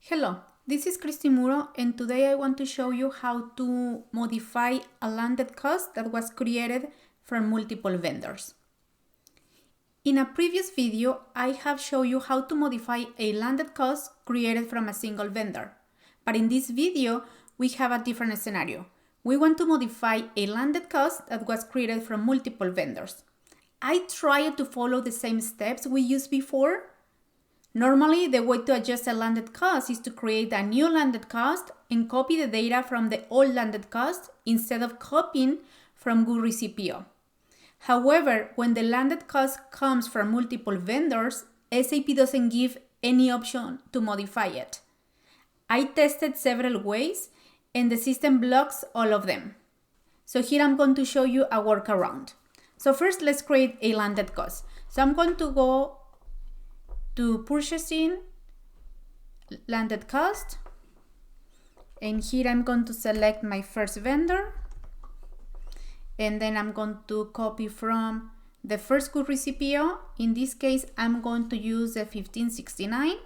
Hello, this is Cristi Muro, and today I want to show you how to modify a landed cost that was created from multiple vendors. In a previous video, I have shown you how to modify a landed cost created from a single vendor. But in this video, we have a different scenario. We want to modify a landed cost that was created from multiple vendors. I tried to follow the same steps we used before. Normally, the way to adjust a landed cost is to create a new landed cost and copy the data from the old landed cost instead of copying from Goods Receipt PO. However, when the landed cost comes from multiple vendors, SAP doesn't give any option to modify it. I tested several ways and the system blocks all of them. So here I'm going to show you a workaround. So first, let's create a landed cost. So I'm going to go to purchasing, landed cost, and here I'm going to select my first vendor, and then I'm going to copy from the first Goods Receipt PO. In this case, I'm going to use the 1569.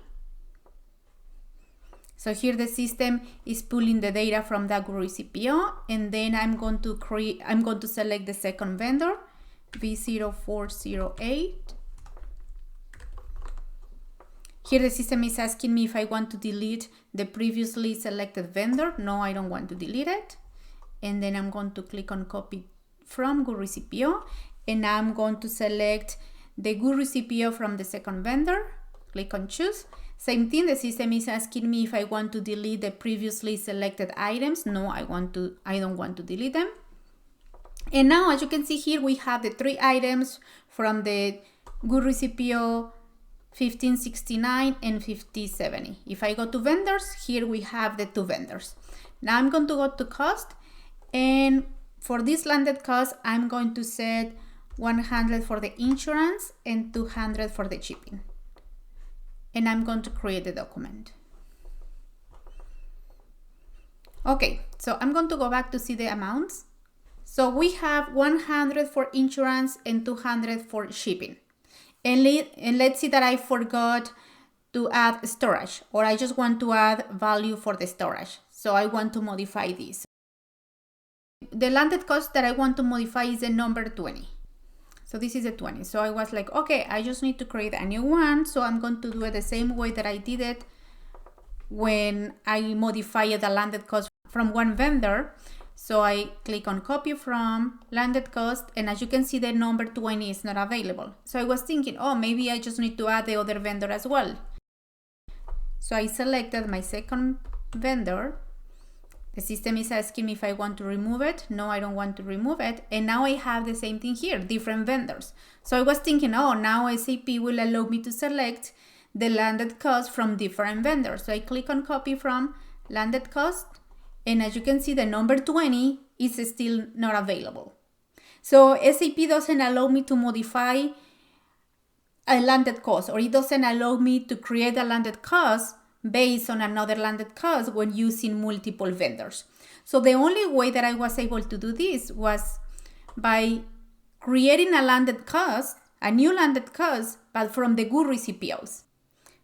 So here the system is pulling the data from the Goods Receipt PO, and then I'm going to select the second vendor, V0408. Here the system is asking me if I want to delete the previously selected vendor. No, I don't want to delete it. And then I'm going to click on copy from Goods Receipt PO, and I'm going to select the Goods Receipt PO from the second vendor. Click on choose. Same thing, the system is asking me if I want to delete the previously selected items. No, I don't want to delete them. And now, as you can see here, we have the 3 items from the Goods Receipt PO 1569 and 5070. If I go to vendors, here we have the 2 vendors. Now I'm going to go to cost, and for this landed cost, I'm going to set 100 for the insurance and 200 for the shipping. And I'm going to create the document. Okay, so I'm going to go back to see the amounts. So we have 100 for insurance and 200 for shipping. And let's see that I forgot to add storage, or I just want to add value for the storage. So I want to modify this. The landed cost that I want to modify is the number 20. So this is a 20. So I was like, okay, I just need to create a new one. So I'm going to do it the same way that I did it when I modified the landed cost from one vendor. So I click on copy from landed cost, and as you can see, the number 20 is not available. So I was thinking, oh, maybe I just need to add the other vendor as well. So I selected my second vendor. The system is asking me if I want to remove it. No, I don't want to remove it. And now I have the same thing here, different vendors. So I was thinking, oh, now SAP will allow me to select the landed cost from different vendors. So I click on copy from landed cost. And as you can see, the number 20 is still not available. So SAP doesn't allow me to modify a landed cost, or it doesn't allow me to create a landed cost based on another landed cost when using multiple vendors. So the only way that I was able to do this was by creating a landed cost, a new landed cost, but from the Goods Receipt POs.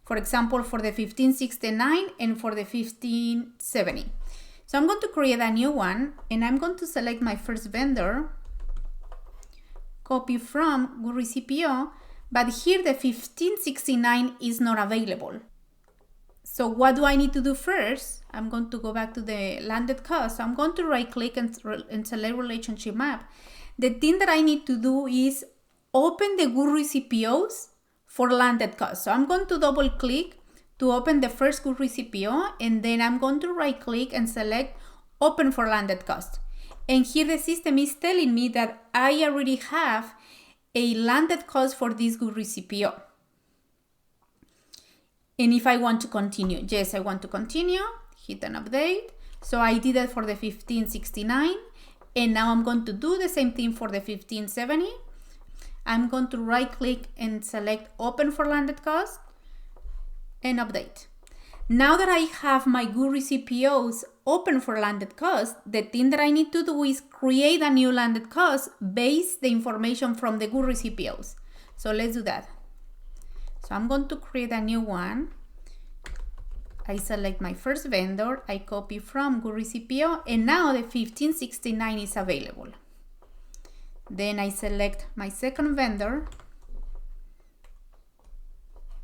For example, for the 1569 and for the 1570. So I'm going to create a new one, and I'm going to select my first vendor, copy from Goods Receipt PO, but here the 1569 is not available. So what do I need to do first? I'm going to go back to the landed cost. So I'm going to right click and select relationship map. The thing that I need to do is open the Goods Receipt POs for landed cost. So I'm going to double click to open the first Goods Receipt PO, and then I'm going to right click and select open for landed cost. And here the system is telling me that I already have a landed cost for this Goods Receipt PO. And if I want to continue, yes, I want to continue, hit an update. So I did it for the 1569, and now I'm going to do the same thing for the 1570. I'm going to right click and select open for landed cost and update. Now that I have my Goods Receipt POs open for landed cost, the thing that I need to do is create a new landed cost based the information from the Goods Receipt POs. So let's do that. So I'm going to create a new one. I select my first vendor, I copy from Goods Receipt PO, and now the 1569 is available. Then I select my second vendor,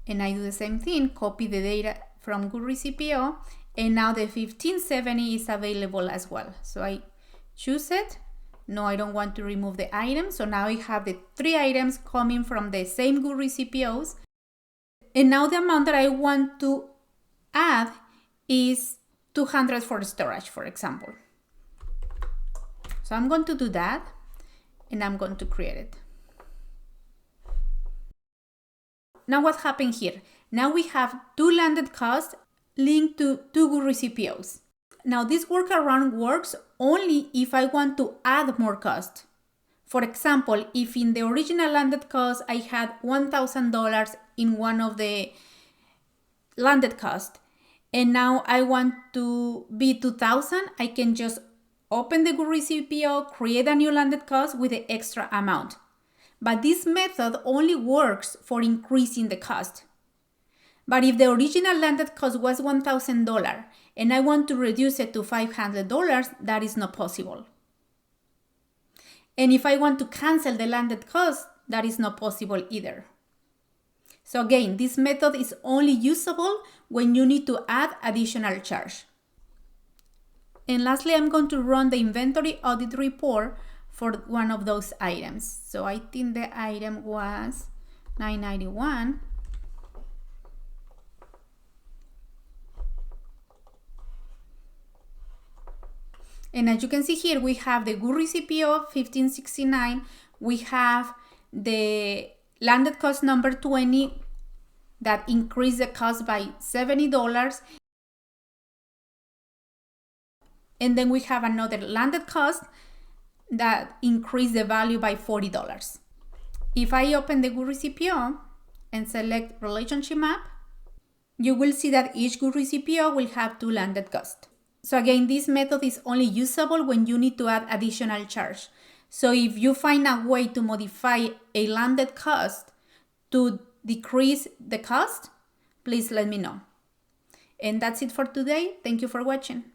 and I do the same thing, copy the data from Goods Receipt PO, and now the 1570 is available as well. So I choose it. No, I don't want to remove the item. So now I have the 3 items coming from the same Goods Receipt POs. And now the amount that I want to add is 200 for storage, for example. So I'm going to do that, and I'm going to create it. Now what happened here? Now we have 2 landed costs linked to 2 Goods Receipt POs. Now this workaround works only if I want to add more cost. For example, if in the original landed cost I had $1,000 in one of the landed costs, and now I want to be 2,000, I can just open the Goods Receipt PO, create a new landed cost with the extra amount. But this method only works for increasing the cost. But if the original landed cost was $1,000 and I want to reduce it to $500, that is not possible. And if I want to cancel the landed cost, that is not possible either. So again, this method is only usable when you need to add additional charge. And lastly, I'm going to run the inventory audit report for one of those items. So I think the item was $991. And as you can see here, we have the Goods Receipt PO 1569. We have the landed cost number 20 that increased the cost by $70. And then we have another landed cost that increased the value by $40. If I open the Goods Receipt PO and select relationship map, you will see that each Goods Receipt PO will have 2 landed costs. So again, this method is only usable when you need to add additional charge. So if you find a way to modify a landed cost to decrease the cost, please let me know. And that's it for today. Thank you for watching.